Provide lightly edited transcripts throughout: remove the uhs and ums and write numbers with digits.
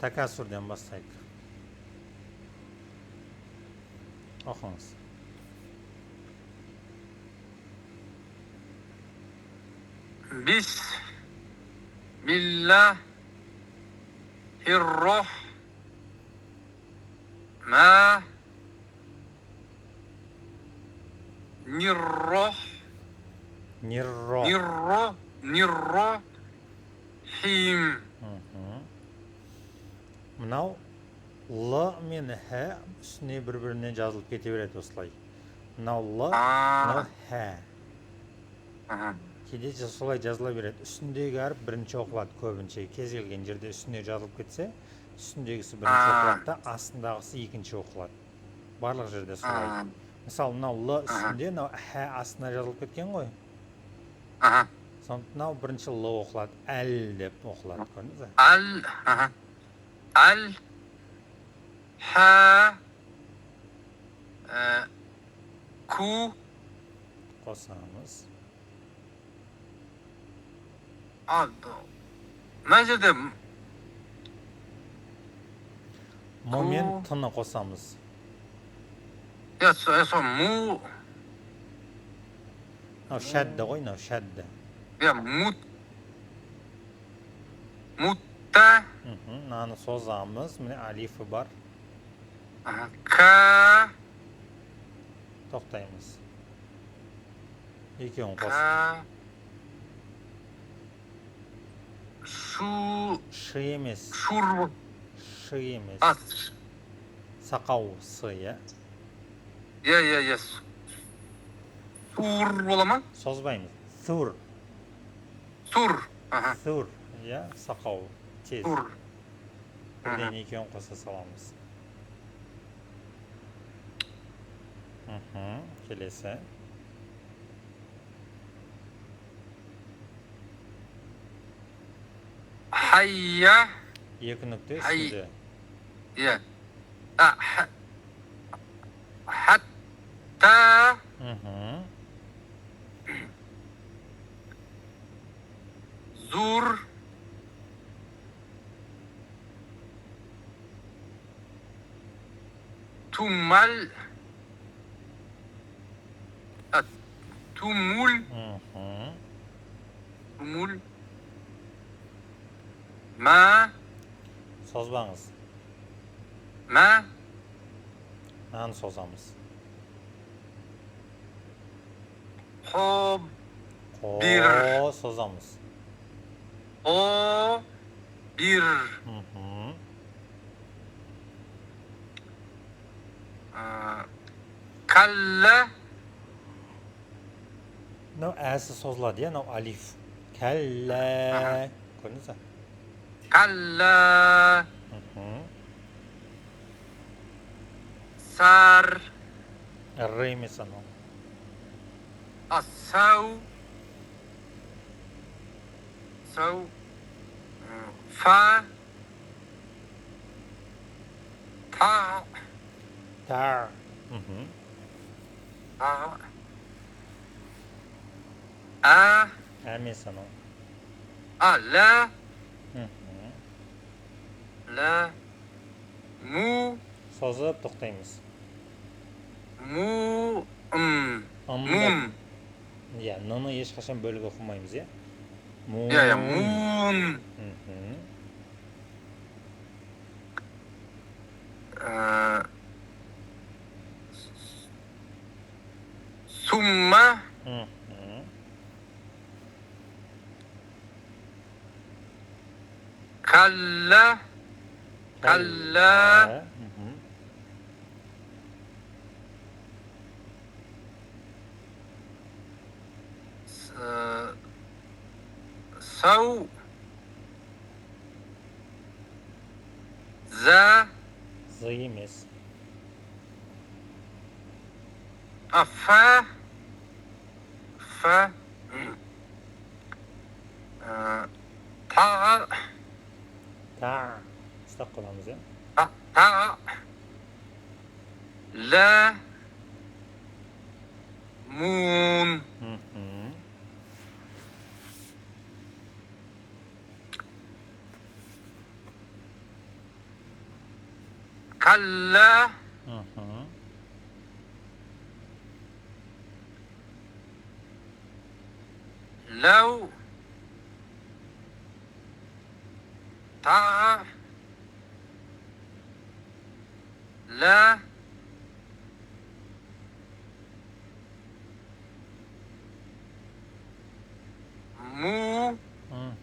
Takassurdan boshlaylik. O'qingiz. Nirrohim. Mınau L men H üstüne birbirine жазылып kete berеді осылай. Мынау L, мынау H. Кейде солай жазыла береді. Үстіндегі әріп бірінші оқылады көбінше. Кез келген жерде үстіне жазылып кетсе, үстіндегісі бірінші оқылады да, астындағысы екінші оқылады. Барлық жерде солай. Мысалы, мынау L үстінде, мынау H астына жазылып кеткен ғой. Сондықтан мынау бірінші L оқылады, әл деп оқылады, көрдіңіз бе? Al ha ku Қосамыз. Mına жерде М мен Т-ны қосамыз. со му Мынау шәдді ғой, мынау шәдді. мутта Мынаны созамыз. Міне алифі бар. ka Тоқтаймыз. Екеуін қос. Шы емес. шур Шы емес. Сақау сы, е? сур бола ма? Созбаймыз. Сур. Сур. Сур, е? Сақау. Тез. Сур. Бірден екеуін қоса саламыз. Келесі. Hayya. Екі нүкте үстінде. Hatta. Zur. Tumal. Tumul. Tumul. Ma. Sozbаңыз. Ma. Ma'ni sozamiz. Xo'p. Bir. Sozamiz. O. Bir. Kalla. Mынау әсі созылады, е? Мынау алиф. Кәллә. Көрдіңіз бе? Kalla. Sar. Р емес анау. Sau. Fa. Ta. Тар. A. Әмес анау. La. La. Mu. Созып тоқтаймыз. Mu. Мун. Иә, ны ешқашан бөліп оқымаймыз, е? Moon. Summa. Kalla. Kalla. Sau. Za. Зы емес. Fa. Fa. Ta. Тар. Ұстап қаламыз, е? Ta. La. Moon. kalla, Hı hı. law, ta, la, mu, Hı hı.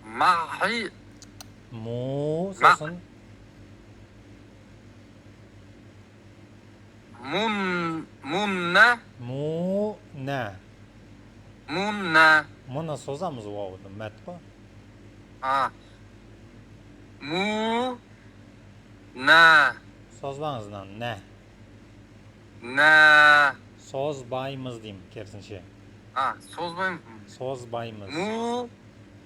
mahi, Mu ma, so'sin munna, mu na. munna, Buni sozamiz vovni matqo. ah, mu, na, Sozbangizdan na. na, Sozbaymiz deyim kersinchi. ah, so'zbaymiz. Sozbaymiz. Mu,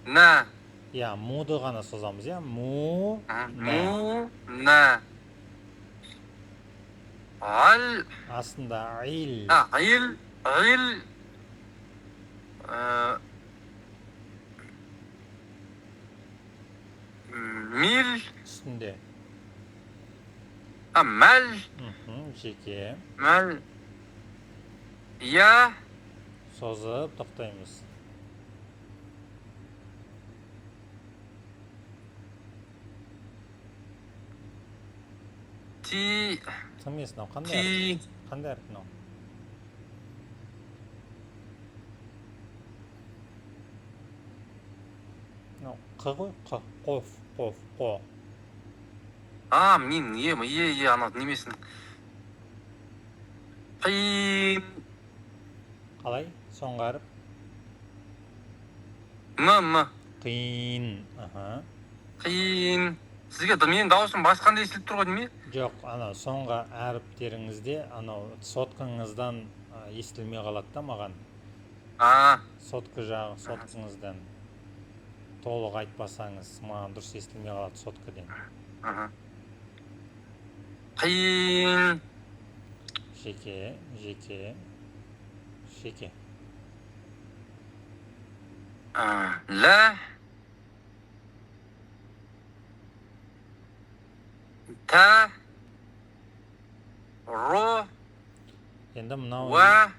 na, Ya mu'ni g'ana sozamiz ya. Mu na. mu, na, al, Aslında il ah, il, il, mil, üstünde. ah, mal, Hı hı. Jeki. mal, ya, Sozib to'xtaymiz. ti, Tim esnov qanday? ti, Qanday harfnov? No, q qo'y. Q. Qof, qof, qo. ah, min, ye, ana nemesin. Qin, Qalay? So'nggi harf. m, Qiyin. Aha. qin. Sizga mening davosim boshqanday eshitib turgan nima? Yo'q, ana so'nggi harflaringizda ana sotqingizdan eshitilmay qoladi-da mаған. Ah, Sotqingizdan to'liq aytmasangiz, mаған dұрыс eshitilmay qoladi sotqidan. aha. Qin, Jeki, jeki, sheki. la, ta, ro, Endi mынау va,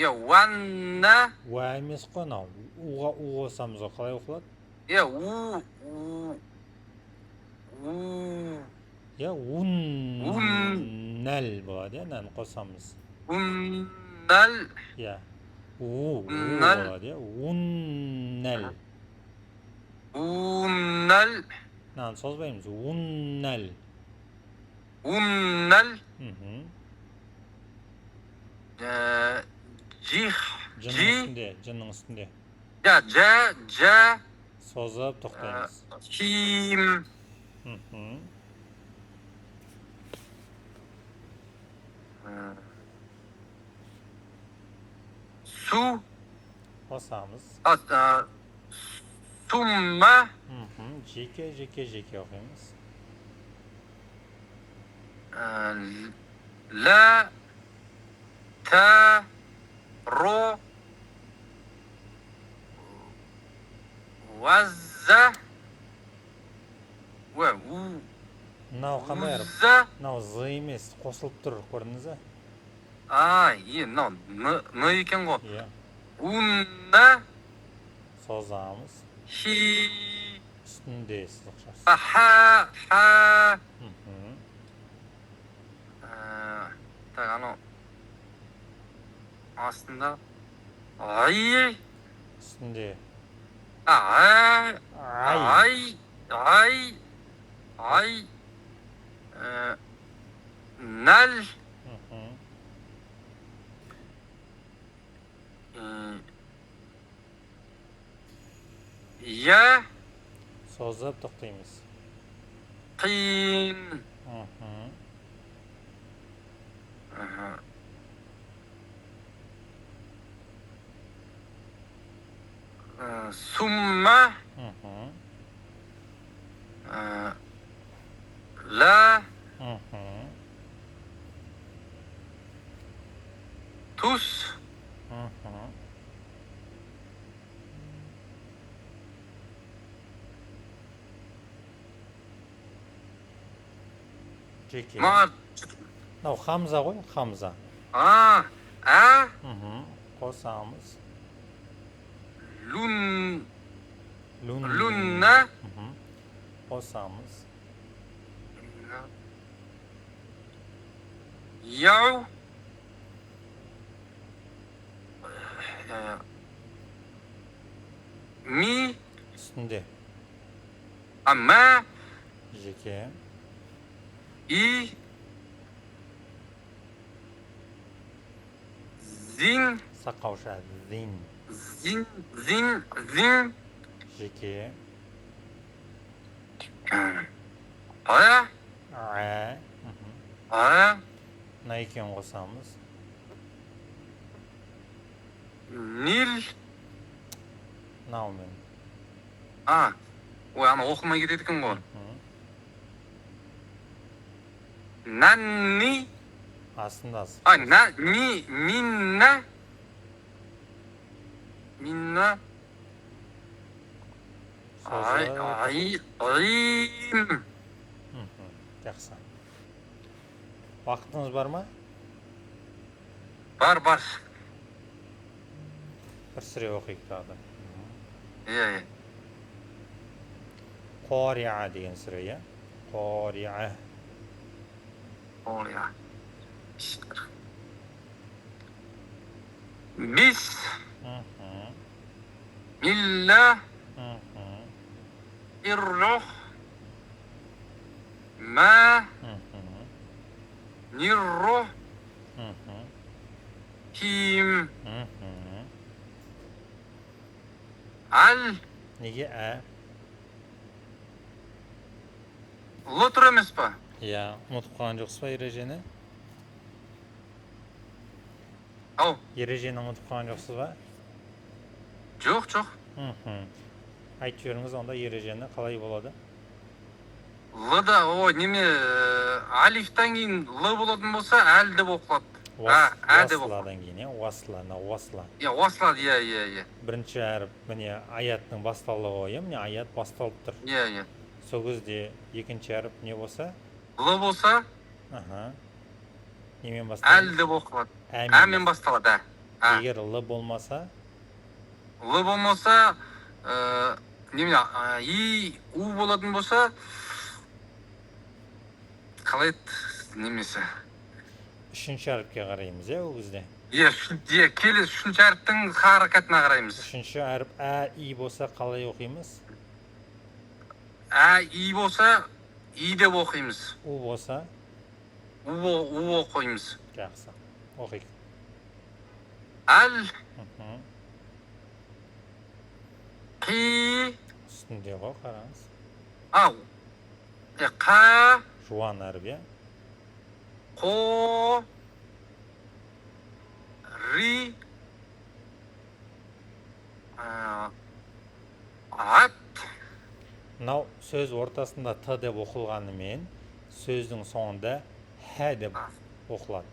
ya, vanna, va emas qo, mынау uga o'qisamiz qalay o'qiladi? ya, Ya unnal bo'ladi, ya nan qo'shamiz. unnal, Ya unnal, bo'ladi, ya unnal. unnal, Nan sozbaymiz. Unnal. unnal, Mhm. jih, Jinning ji, üstünde, jinning üstünde. ya, ja, Sozib to'xtaymiz. kim, Mhm. su, Bosamiz. summa, Mhm. Jeki o'qiymiz. la, ta, ro, vazza, va, Mынау qanday harf? uzza, Mынау z emas, qo'shilib tur, ko'rdingiz? n ekan go. Ya, Unna, sozamiz. hi, Üstünde siz o'xshaysiz. ha, Mhm. tak, aslında, ay, Üstünde. ay, Ay. ay, nal, Mhm. ya, Sozib to'xtaymiz. qin, Mhm. summa, Mhm. la, Mhm. tus, Mhm. Жеке. Мар. Мынау Хамза ғой, Хамза. А. Қосамыз. Лун. Лун. Лунна. Қосамыз. Яу. Ми. Үстінде. Ама. Жеке. И. Зин. Сақауша. Зин. Зин. Жеке. Ая. Ая. Мына екеуін қосамыз. Нил. Мынаумен. Ой, ана оқымай кетеді екен ғой. Нанни. Астындасыз. Минна. Минна. Айым. Жақсы. Уақытыңыз бар ма? Бар. Bir süre okuyup tağda. Iya. Qari'a degan suraya. Qari'a. Qari'a. Bis. Millah. İrruh. Ma. Nirruh. Kim. Al. Неге ә? Лотыр емес па? Иә, ұмытып қалған жоқсыз ба ережені? Ау. Ережені ұмытып қалған жоқсыз ба? Жоқ. Айтып жіберіңіз, онда ережені қалай болады? Л-да, неме алифтан кейін Л болатын болса, әл деп оқылады. Уасладан кейін, уасла. Иә, уаслады, иә. Бірінші әріп, міне аяттың басталуы, міне аят басталып тұр. Иә. Сол кезде екінші әріп не болса? Л болса, немен басталады? әл деп оқылады. Әмен басталады, Егер Л болмаса? Л болмаса, неме, И, У болатын болса, қалай немесі? Үшінші әріпке қараймыз, ол кезде? Иә, келесі үшінші әріптің харакатына қараймыз. Үшінші әріп И болса қалай оқимыз? И болса, И деп оқимыз. У болса? У оқимыз. Жақсы, оқиық. Әл. Қи. Үстінде ғой, қараңыз. Қа. Жуан әріп, е? Қо. Ри. Ат. Мынау сөз ортасында Т деп оқылғанымен, сөздің соңында Х деп оқылады.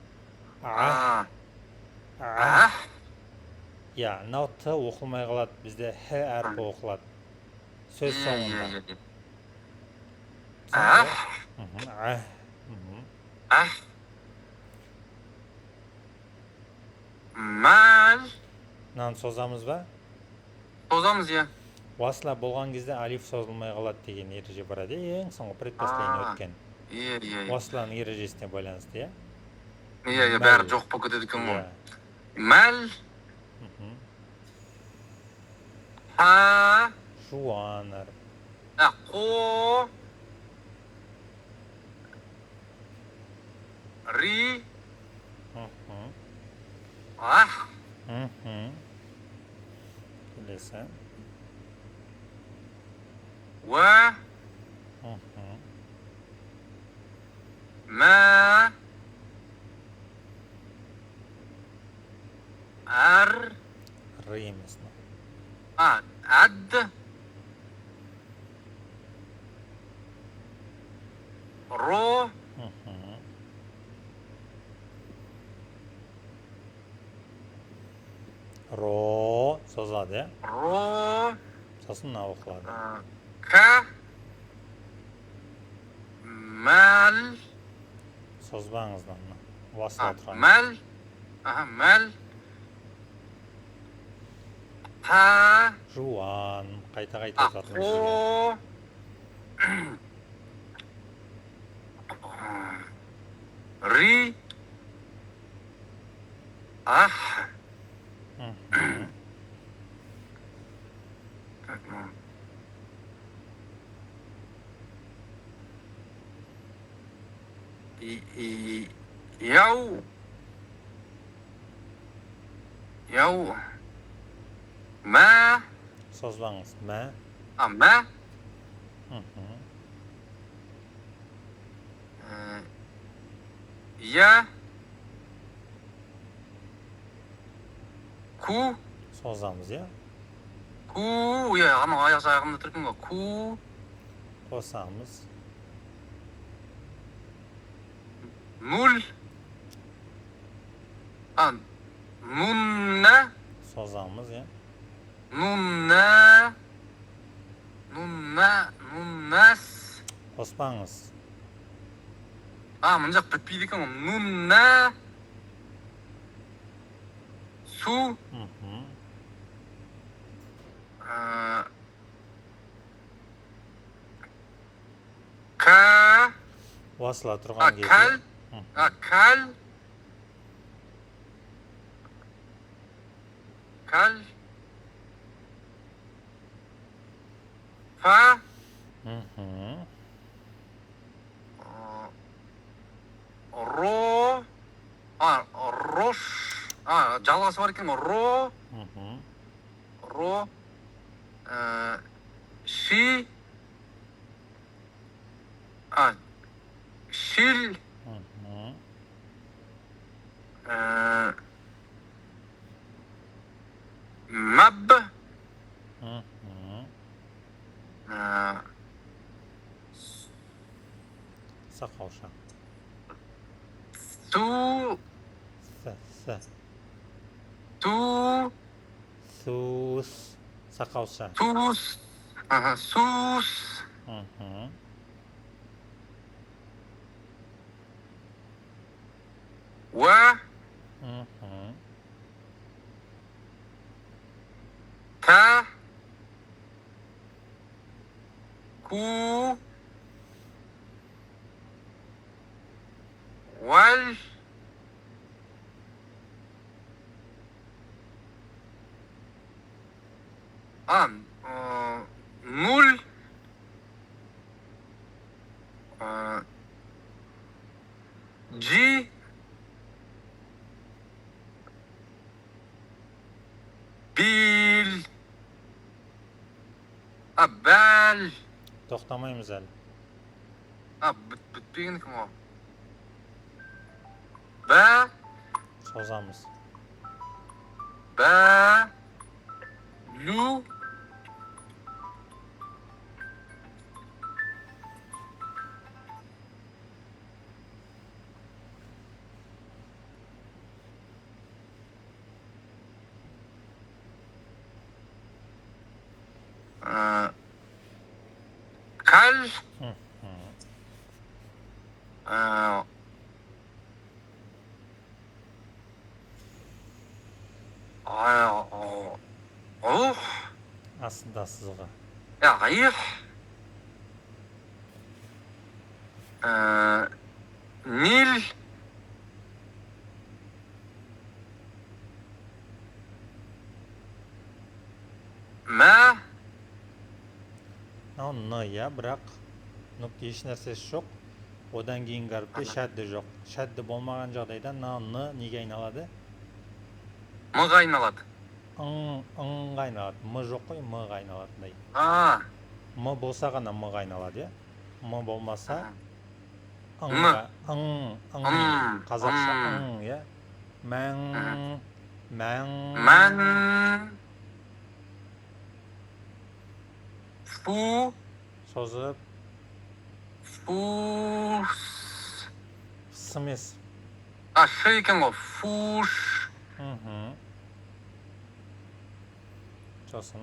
Иә, мынау Т оқылмай қалады, бізде Х әріпі оқылады. Сөз соңында. Мәл. Мынаны созамыз ба? Созамыз, иә. Уасла болған кезде алиф созылмай қалады деген ереже барады. Ең соңғы предпоследний өткен. Иә. Уасланың ережесіне байланысты, иә? Иә, бәрі жоқ болып кетеді екен ғой. Мәл. Ха. Жуан әріп. Қо. Ри. Келесі. Уа. Мә. Ар. Р емес. Ад. Ро. Ро созады, е? Ро. Сосын мына оқылады. Ка. Мәл. Sozbağınızdan mı? Vasıla тұрған. Мәл. Мәл. Қа. Жуан. Қайта-қайта айтып Қо. Ри. Ах. Яу. Яу. Мә. Sozbağınız. Mə. Мә. Я. Ку. Sozamız ya. Ку. Я ана аяқ жағымда тұрдың ғой. Ку. Қосамыз. Нуль. Нунна. Sozamız ya. Нунна. Нуннас. Қоспаңыз. Мына жақ бітпейді екен ғой. Нунна. Су. Ка. Vasıla тұрған кезде. Кал. Кал. Кал. Фа. Ро. Рош. Жалғасы бар екен ғой. Ро. Ро. Ши. Шил. Маб. Сақауша. Су. Ту. Сус. Сақауша. Сус. Сус. Уа. Та. Ку. Валь. Нуль. Джи. Бил. Бәл. Тоқтамаймыз әлі. Бітпеген екен ғой. Бә. Созамыз. Бә. Лу. Кал. Астында сызығы. Айық. Нил. Мә. Н, я, бірақ нүкте еш нәрсесі жоқ. Одан кейін гаріпте шәдді жоқ. Шәдді болмаған жағдайда н неге айналады? Мға айналады. Ңға айналады. М жоқ қой, мға айналатындай. М болса ғана мға айналады, я? М болмаса ңға. Қазақша ң, я? Мәң. Мән. Фу. Созып. Фус. Сымес. Шы екен ғой. Фуш. Сосын.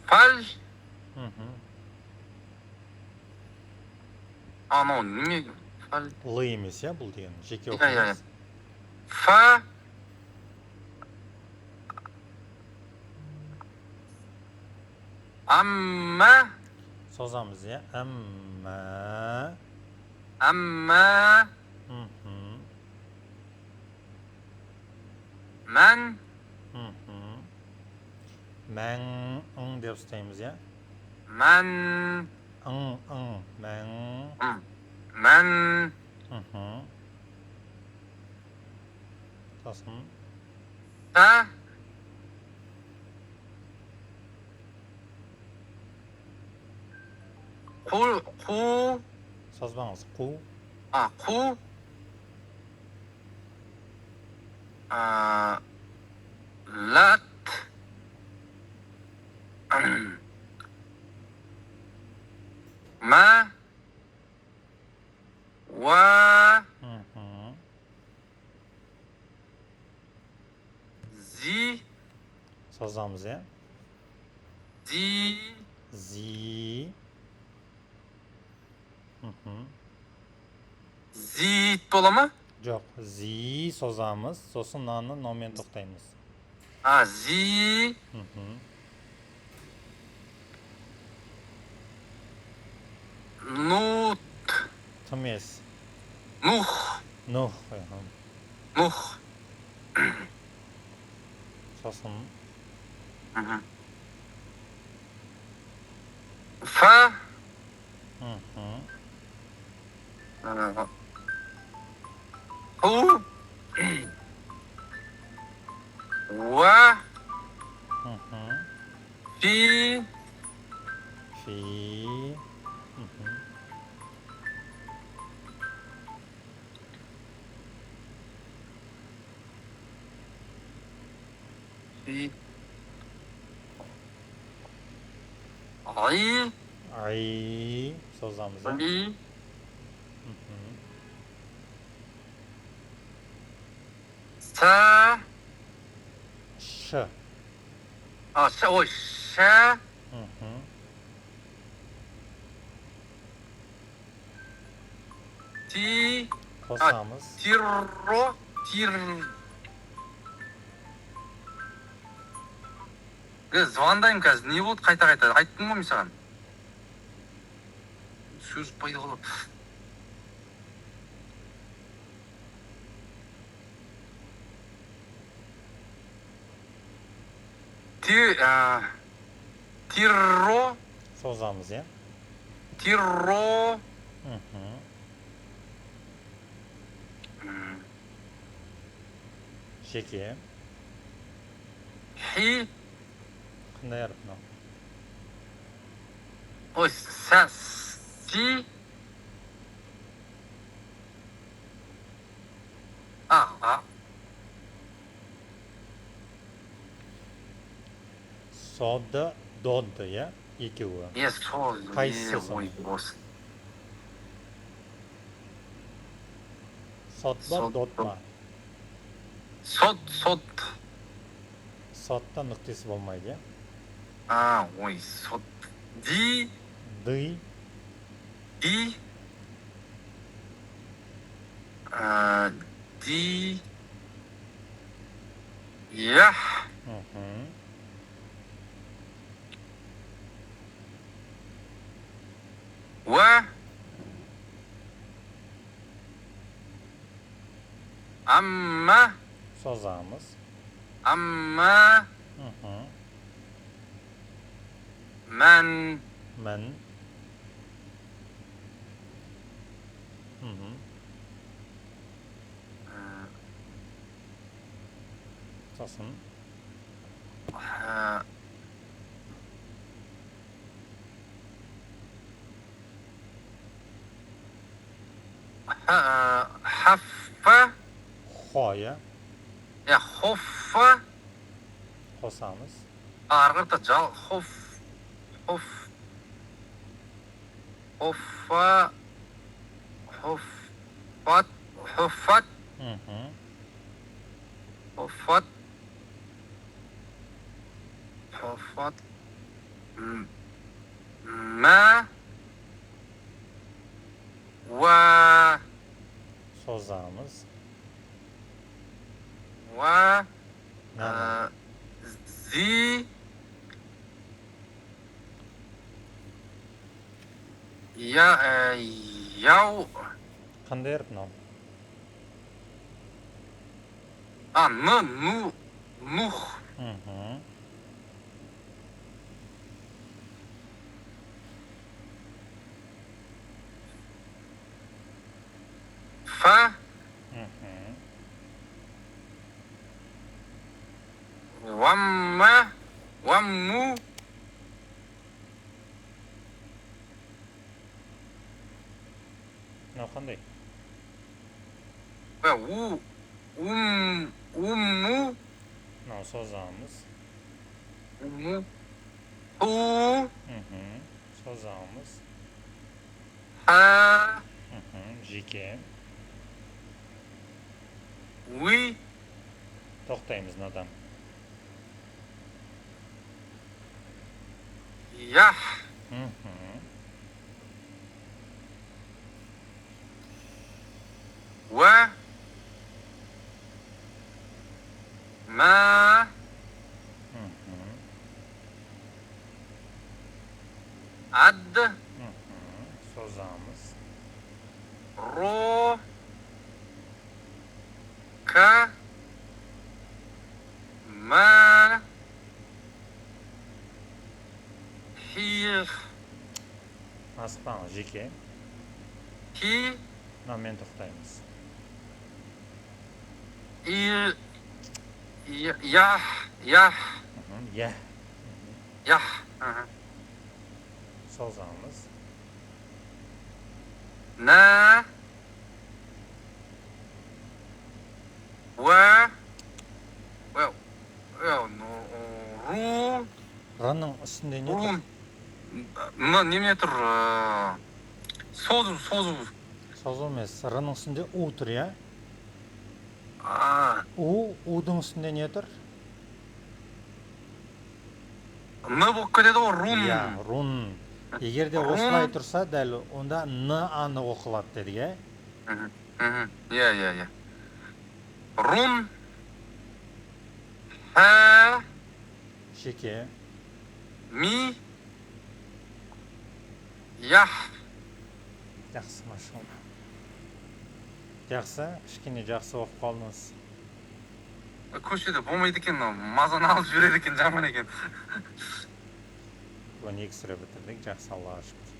Фаль. Анау неме? Л емес, иә, бұл деген. Жеке Иә, оқимыз. Фа. Амма. Созамыз, иә. Әммә. Амма. Мхм. Мән. Мхм. Мәң, ың деп ұстаймыз, иә. Мән. Мәң. Мән. Мхм. Сосын. Та. Қу. Созбаңыз. Қу. Қу. Лат. Ма. Уа. Мхм. Зи. Созамыз, иә. Ди. Зи. Мхм. Зит бола ма? Жоқ, зи созамыз, сосын наны номен тоқтаймыз. Зи. Мхм. Нут. Тымес. Нух. Нух. Нух. Сосын. Фа. Мхм. Ху. Уа. Мхм. Фи. Фи. Мхм. Фи. Ай. Ай. Созамыз, иә. И. Мхм. Са. Ш. Ой, ша. Мхм. Ти. Қосамыз. Тирро. Звондаймын қазір. Не болды қайта-қайта? Айттым ғой мен саған. Сөз пайда болады. Тирро. Созамыз, иә. Тирро. Мхм. Жеке. Хи. Қандай әріп мынау? Ой, си. Соды, доды, иә. Екеуі. Қайсысы Ой, соның? бос. Сот ба, дот па? Сот. Сотта нүктесі болмайды, иә. Ой, сот. Ди. Ды. Ди. Ди. Ях. Мхм. Уа. Амма. Созамыз. Амма. Мхм. Мән. Мін. Мхм. Сосын. Хаффа. Хо, иә. Хоффа. Қосамыз. Арғырта жал. Хоффа. Хоффат. Мхм. Хоффат. Мә. va, Sozamiz. va, Mana. zi, ya, yav, Qanday erib nuh, Mhm. fa, Mhm. vamma, vammu, Qanday? va ummu, Sozamiz. ummu, hu, Mhm. Sozamiz. ha, Mhm. Jike. wi, To'xtaymiz nadam. yah, Mhm. va, ma, Mhm. ad, Mhm. Sozamiz. ro, ka, ma, hir, Aspan jike. hi, Men to'xtaymiz. ir, yah, yah, Mhm. Yah. yah, aha. Sozamiz. na, va, well, no, ru, R'ning üstünde ne ru, tur? неме тұр, созу, Sozu emas. R'ning üstünde u tur ya. U'dың üstünde ne tur? н болып кетеді ғой, рун. Ya, run. Егерде Run. осылай тұрса, дәл онда н анық оқылады дедік, е? Иә. Рун, ха, Жеке. ми, ях. Жақсы, машалла. Жақсы, кішкене жақсы оқып қалдыңыз. Көшеде болмайды екен, мазаны алып жібереді екен, жаман екен. Бүгін 2 сүре бітірдік, жақсы, Аллаға шүкір.